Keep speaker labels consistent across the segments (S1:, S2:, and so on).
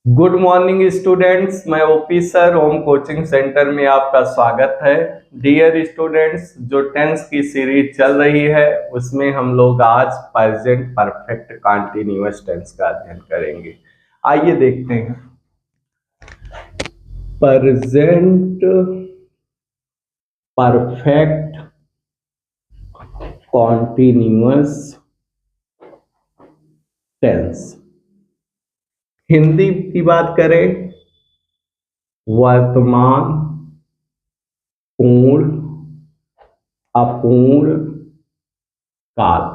S1: Good morning students. मैं OP sir home coaching centre में आपका स्वागत है। डियर स्टूडेंट्स, जो टेंस की सीरीज चल रही है उसमें हम लोग आज प्रेजेंट परफेक्ट कंटीन्यूअस टेंस का अध्ययन करेंगे। आइए देखते हैं। Present perfect continuous tense. Hindi की बात करें, वर्तमान, पूर्ण, अपूर्ण काल।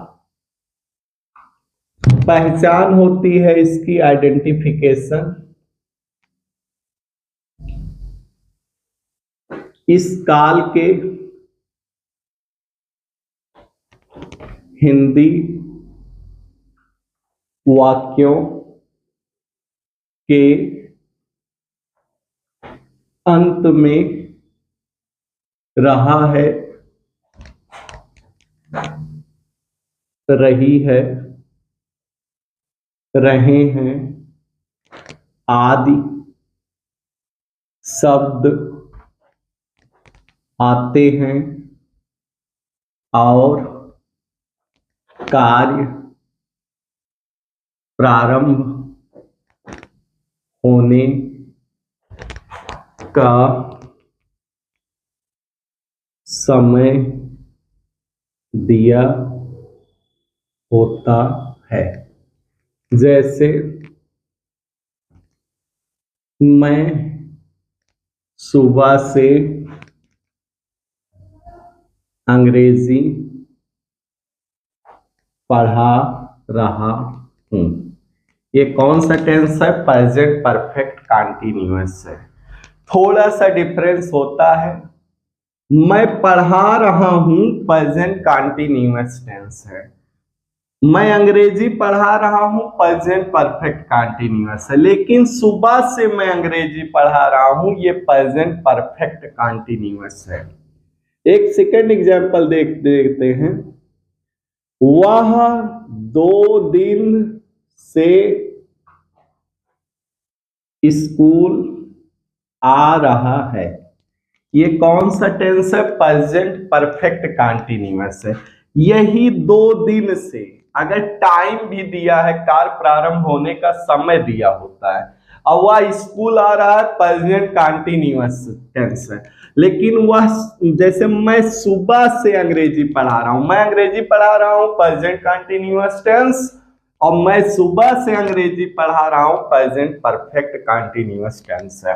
S1: पहचान होती है इसकी आइडेंटिफिकेशन। इस काल के हिंदी वाक्यों के अंत में रहा है, रही है, रहे हैं आदि शब्द आते हैं और कार्य प्रारंभ होने का समय दिया होता है। जैसे मैं सुबह से अंग्रेजी पढ़ा रहा हूं। ये कौन सा टेंस है? प्रेजेंट परफेक्ट कंटीन्यूअस है। थोड़ा सा डिफरेंस होता है। मैं पढ़ा रहा हूं प्रेजेंट कंटीन्यूअस टेंस है। मैं अंग्रेजी पढ़ा रहा हूं प्रेजेंट परफेक्ट कंटीन्यूअस है। लेकिन सुबह से मैं अंग्रेजी पढ़ा रहा हूं, ये प्रेजेंट परफेक्ट कंटीन्यूअस है। एक सेकंड एग्जांपल देखते हैं। वह 2 दिन से स्कूल आ रहा है। ये कौन सा टेंस है? प्रेजेंट परफेक्ट कंटीन्यूअस है। यही 2 दिन से, अगर टाइम भी दिया है, कार्य प्रारंभ होने का समय दिया होता है, और वह स्कूल आ रहा है, प्रेजेंट कंटीन्यूअस टेंस है। लेकिन वह, जैसे मैं सुबह से अंग्रेजी पढ़ा रहा हूं, मैं अंग्रेजी पढ़ा रहा हूं प्रेजेंट कंटीन्यूअस टेंस, और मैं सुबह से अंग्रेजी पढ़ा रहा हूं प्रेजेंट परफेक्ट कंटीन्यूअस टेंस है।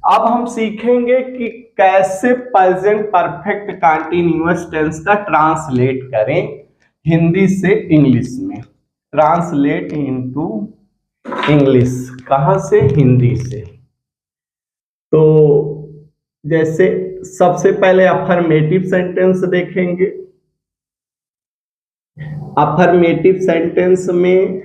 S1: अब हम सीखेंगे कि कैसे प्रेजेंट परफेक्ट कंटीन्यूअस टेंस का ट्रांसलेट करें हिंदी से इंग्लिश में। Translate into English. कहां से? हिंदी से। तो जैसे सबसे पहले अफर्मेटिव सेंटेंस देखेंगे। अफर्मेटिव सेंटेंस में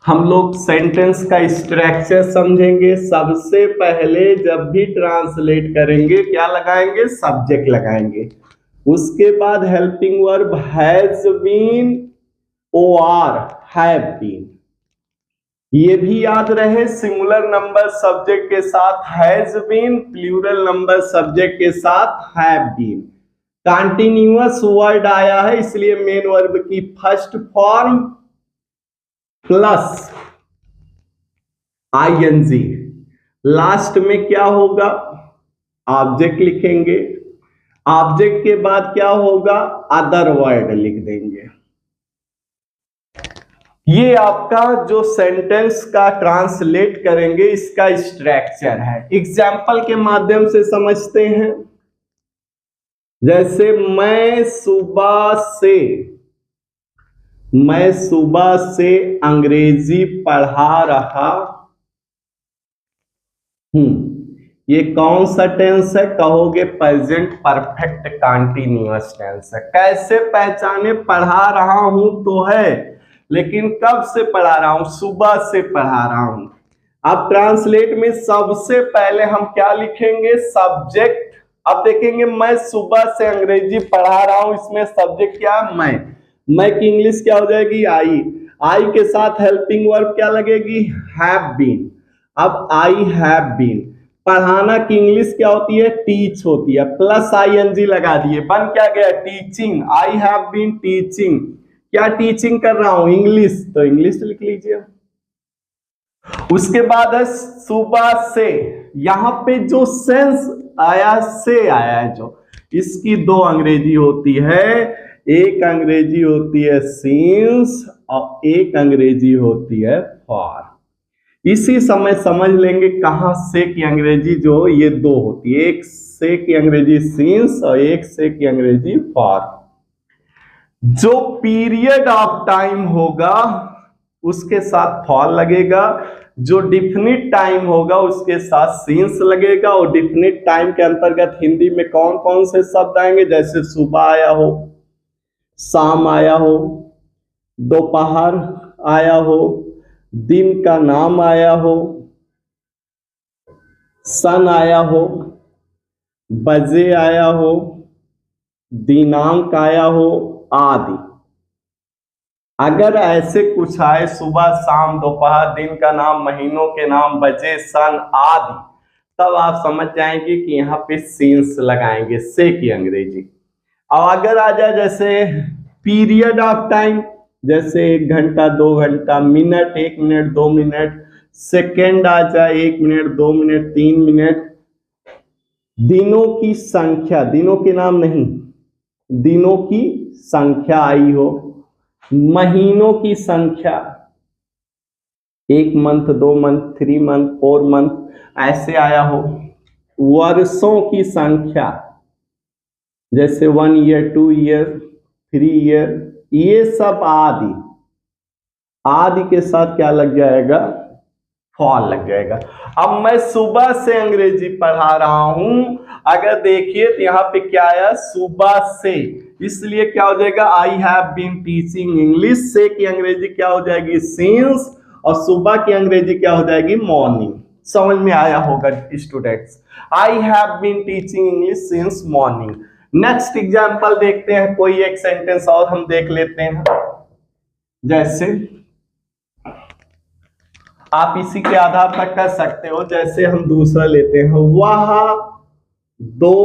S1: हम लोग सेंटेंस का स्ट्रक्चर समझेंगे। सबसे पहले जब भी ट्रांसलेट करेंगे क्या लगाएंगे? सब्जेक्ट लगाएंगे। उसके बाद हेल्पिंग वर्ब हैज बीन, और हैव बीन। ये भी याद रहे, सिंगुलर नंबर सब्जेक्ट के साथ has been, plural number subject के साथ हैव बीन। कंटीन्यूअस वर्ड आया है, इसलिए मेन वर्ब की first form plus ING. Last में क्या होगा? ऑब्जेक्ट लिखेंगे। ऑब्जेक्ट के बाद क्या होगा? अदर वर्ड लिख देंगे। ये आपका जो सेंटेंस का ट्रांसलेट करेंगे इसका स्ट्रक्चर है। एग्जाम्पल के माध्यम से समझते हैं। जैसे मैं सुबह से अंग्रेजी पढ़ा रहा हूं। ये कौन सा टेंस है? कहोगे प्रेजेंट परफेक्ट कंटीन्यूअस टेंस है। कैसे पहचाने? पढ़ा रहा हूं तो है, लेकिन कब से पढ़ा रहा हूं? सुबह से पढ़ा रहा हूं। अब ट्रांसलेट में सबसे पहले हम क्या लिखेंगे? सब्जेक्ट। अब देखेंगे मैं सुबह से अंग्रेजी पढ़ा रहा हूं, इसमें सब्जेक्ट क्या है? मैं की इंग्लिश क्या हो जाएगी? आई। आई के साथ हेल्पिंग वर्ब क्या लगेगी, हैव बीन। अब आई हैव बीन, पढ़ाना की इंग्लिश क्या होती है, टीच होती है, प्लस आईएनजी लगा दिए, बन क्या गया, teaching. I have been teaching, क्या टीचिंग कर रहा हूं, इंग्लिश, तो इंग्लिश लिख लीजिए। उसके बाद है सुबह से, यहां पे जो सेंस आया, से आया है जो, इसकी दो अंग्रेजी होती है, एक अंग्रेजी होती है सिंस और एक अंग्रेजी होती है फॉर। इसी समय समझ लेंगे कहां से की अंग्रेजी जो ये दो होती है, एक से की अंग्रेजी सिंस और एक से की अंग्रेजी फॉर। जो पीरियड ऑफ टाइम होगा उसके साथ फॉर लगेगा, जो डिफिनिट टाइम होगा उसके साथ सिंस लगेगा। और डिफिनिट टाइम के अंतर्गत हिंदी में कौन कौन से शब्द आएंगे, जैसे सुबह आया हो, शाम आया हो, दोपहर आया हो, दिन का नाम आया हो, सन आया हो, बजे आया हो, दिनांक आया हो आदि। अगर ऐसे कुछ आए, सुबह शाम दोपहर, दिन का नाम, महीनों के नाम, बजे, सन आदि, तब आप समझ जाएंगे कि यहाँ पे सिंस लगाएंगे, से की अंग्रेजी। और अगर आ जाए जैसे पीरियड ऑफ टाइम, जैसे 1 घंटा 2 घंटा, मिनट 1 मिनट 2 मिनट, सेकेंड आ जाए 1 मिनट 2 मिनट 3 मिनट, दिनों की संख्या, दिनों के नाम नहीं, दिनों की संख्या आई हो, महीनों की संख्या, 1 मंथ 2 मंथ 3 मंथ 4 मंथ ऐसे आया हो, वर्षों की संख्या, जैसे 1 ईयर 2 ईयर 3 ईयर, ये सब आदि, आदि के साथ क्या लग जाएगा, फॉल लग जाएगा। अब मैं सुबह से अंग्रेजी पढ़ा रहा हूं, अगर देखिए तो यहाँ पे क्या आया, सुबह से, इसलिए क्या हो जाएगा, I have been teaching English. से की अंग्रेजी क्या हो जाएगी, सिंस, और सुबह की अंग्रेजी क्या हो जाएगी, मॉर्निंग। समझ में आया होगा students, I have been teaching English since morning. Next example देखते हैं, कोई एक सेंटेंस और हम देख लेते हैं। जैसे आप इसी के आधार पर कर सकते हो, जैसे हम दूसरा लेते हैं, वह 2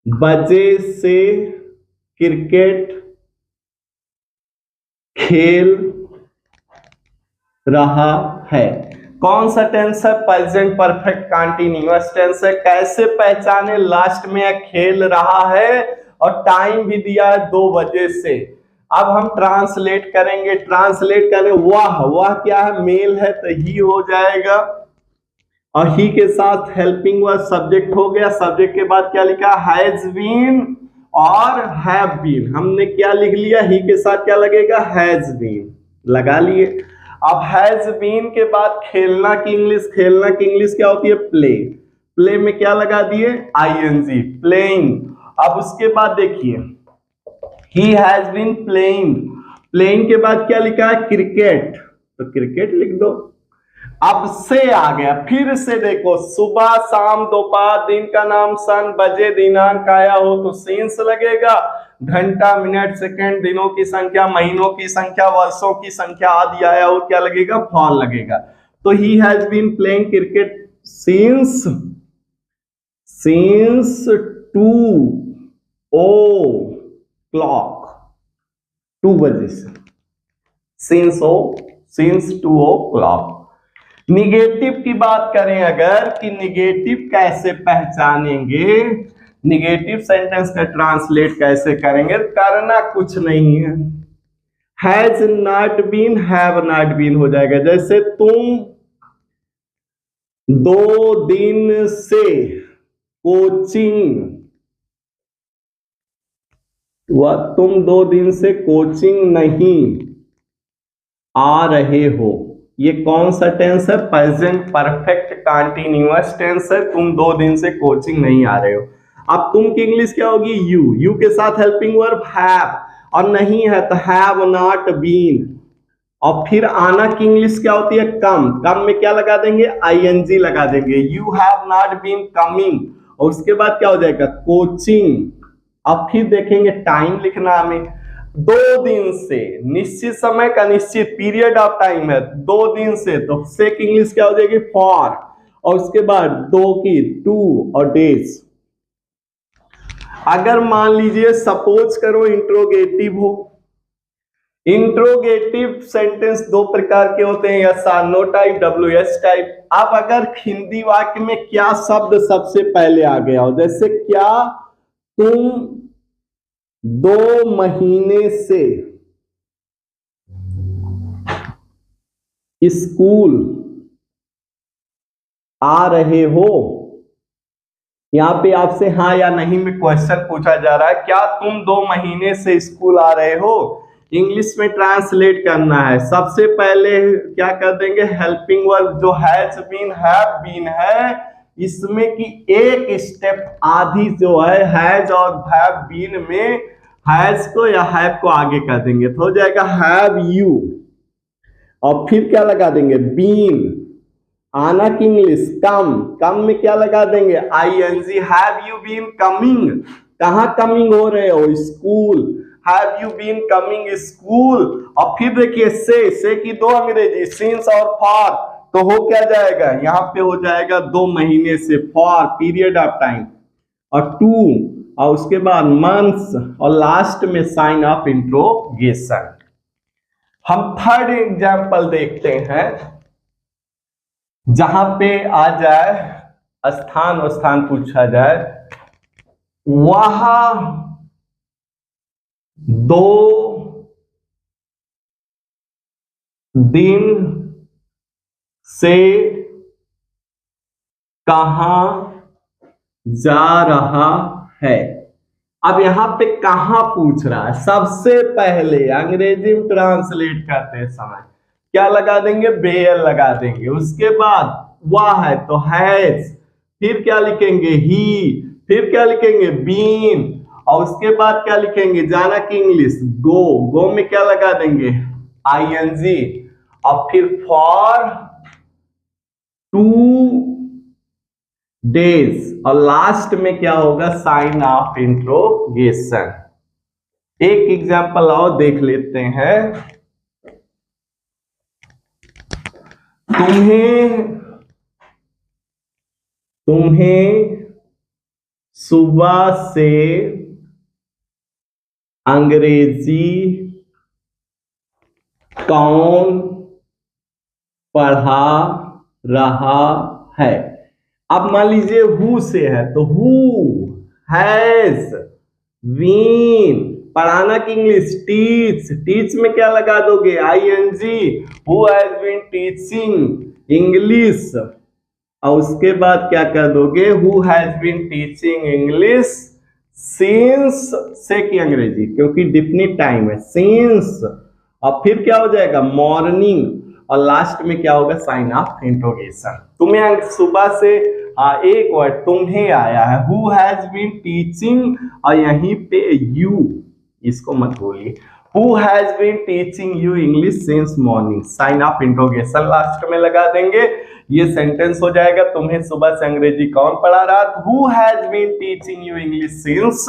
S1: बजे से क्रिकेट खेल रहा है। कौन सा टेंस है, प्रेजेंट परफेक्ट कंटीन्यूअस टेंस है। कैसे पहचाने, लास्ट में खेल रहा है और टाइम भी दिया है 2 बजे से। अब हम ट्रांसलेट करेंगे, ट्रांसलेट करें, वह क्या है, मेल है तो ही हो जाएगा, और ही के साथ हेल्पिंग वर्ब सब्जेक्ट हो गया। सब्जेक्ट के बाद क्या लिखा, हैज बीन और हैव बीन, हमने क्या लिख लिया, ही के साथ क्या लगेगा, हैज बीन लगा लिए। अब हैज बीन के बाद खेलना की इंग्लिश, खेलना की इंग्लिश क्या होती है, प्ले, प्ले में क्या लगा दिए, आईएनजी, प्लेइंग। अब उसके बाद देखिए, he has been playing, playing के बाद क्या लिखा है, क्रिकेट, तो क्रिकेट लिख दो। अब से आ गया, फिर से देखो, सुबह शाम दोपहर, दिन का नाम, सन, बजे, दिनांक आया हो तो सिंस लगेगा, घंटा मिनट सेकंड, दिनों की संख्या, महीनों की संख्या, वर्षों की संख्या आदि आया हो, क्या लगेगा, फॉल लगेगा। तो he has been playing cricket since 2 बजे से, सिंस 2 o'clock। निगेटिव की बात करें अगर, कि निगेटिव कैसे पहचानेंगे, निगेटिव सेंटेंस का ट्रांसलेट कैसे करेंगे, करना कुछ नहीं है, has not been have not been हो जाएगा। जैसे तुम 2 दिन से कोचिंग, तुम 2 दिन से कोचिंग नहीं आ रहे हो, ये कौन सा टेंस है, प्रेजेंट परफेक्ट कंटीन्यूअस टेंस है, तुम 2 दिन से कोचिंग नहीं आ रहे हो। अब तुम की इंग्लिश क्या होगी, यू के साथ हेल्पिंग वर्ब हैव, और नहीं है तो हैव नॉट बीन। और फिर आना की इंग्लिश क्या होती है, कम, कम में क्या लगा देंगे, आईएनजी लगा देंगे, you have not been coming, और उसके बाद क्या हो जाएगा, कोचिंग। अब फिर देखेंगे टाइम लिखना हमें, 2 दिन से, निश्चित समय का निश्चित पीरियड ऑफ टाइम है 2 दिन से, तो से की इंग्लिश क्या हो जाएगी फॉर, और उसके बाद 2 की 2 और डेज। अगर मान लीजिए सपोज करो इंट्रोगेटिव हो, इंट्रोगेटिव सेंटेंस 2 प्रकार के होते हैं, yes or no type, WS type. अब अगर हिंदी वाक्य में क्या शब्द सबसे पहले आ गया हो, जैसे क्या तुम 2 महीने से स्कूल आ रहे हो, यहां पे आपसे हाँ या नहीं में क्वेश्चन पूछा जा रहा है, क्या तुम 2 महीने से स्कूल आ रहे हो, इंग्लिश में ट्रांसलेट करना है। सबसे पहले क्या कर देंगे, हेल्पिंग वर्ब जो हैज बीन, हैव बीन है, इसमें की एक स्टेप आधी जो है हैज और हैव बीन में, हैज को या हैव को आगे कर देंगे तो हो जाएगा हैव यू, और फिर क्या लगा देंगे बीन। आना की इंग्लिश कम, कम में क्या लगा देंगे ING, have you been coming, कहां कमिंग हो रहे हो, school, have you been coming school. और फिर देखिए से की 2 अंग्रेजी सिंस और फॉर, तो हो क्या जाएगा, यहां पे हो जाएगा 2 महीने से, फॉर पीरियड ऑफ टाइम, और 2 और उसके बाद मंथ्स, और लास्ट में साइन ऑफ इंट्रोगेशन। हम थर्ड एग्जाम्पल देखते हैं, जहां पे आ जाए स्थान और स्थान पूछा जाए, वहां 2 दिन से कहां जा रहा है। अब यहां पे कहां पूछ रहा है, सबसे पहले अंग्रेजी में ट्रांसलेट करते समय क्या लगा देंगे, बेयर लगा देंगे, उसके बाद वह है तो हैज, फिर क्या लिखेंगे ही, फिर क्या लिखेंगे बीन, और उसके बाद क्या लिखेंगे, जाना की इंग्लिश गो, गो में क्या लगा देंगे ING, और फिर फॉर 2 डेज, और लास्ट में क्या होगा साइन ऑफ इंट्रोगेशन। एक एग्जांपल और देख लेते हैं, तुम्हें सुबह से अंग्रेजी कौन पढ़ा रहा है। अब मान लीजिए हु से है तो हु हैज बीन, पढ़ाना की इंग्लिश टीच, टीच में क्या लगा दोगे ING, who has been teaching English, और उसके बाद क्या कर दोगे who has been teaching English since, से की अंग्रेजी क्योंकि डिफिनिट टाइम है सिंस, और फिर क्या हो जाएगा मॉर्निंग, और लास्ट में क्या होगा साइन ऑफ इंट्रोगेशन। तुम्हें सुबह से एक वर्ड तुम्हें आया है, हु हैज बीन टीचिंग, और यहीं पे यू, इसको मत बोलिए, who has been teaching you English since morning, sign of interrogation last में लगा देंगे। ये सेंटेंस हो जाएगा, तुम्हें सुबह से अंग्रेजी कौन पढ़ा रहा, who has been teaching you English since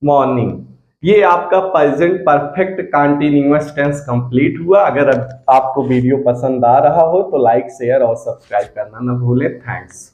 S1: morning. ये आपका present perfect continuous tense complete हुआ। अगर आपको वीडियो पसंद आ रहा हो तो लाइक शेयर और सब्सक्राइब करना न भूलें। थैंक्स।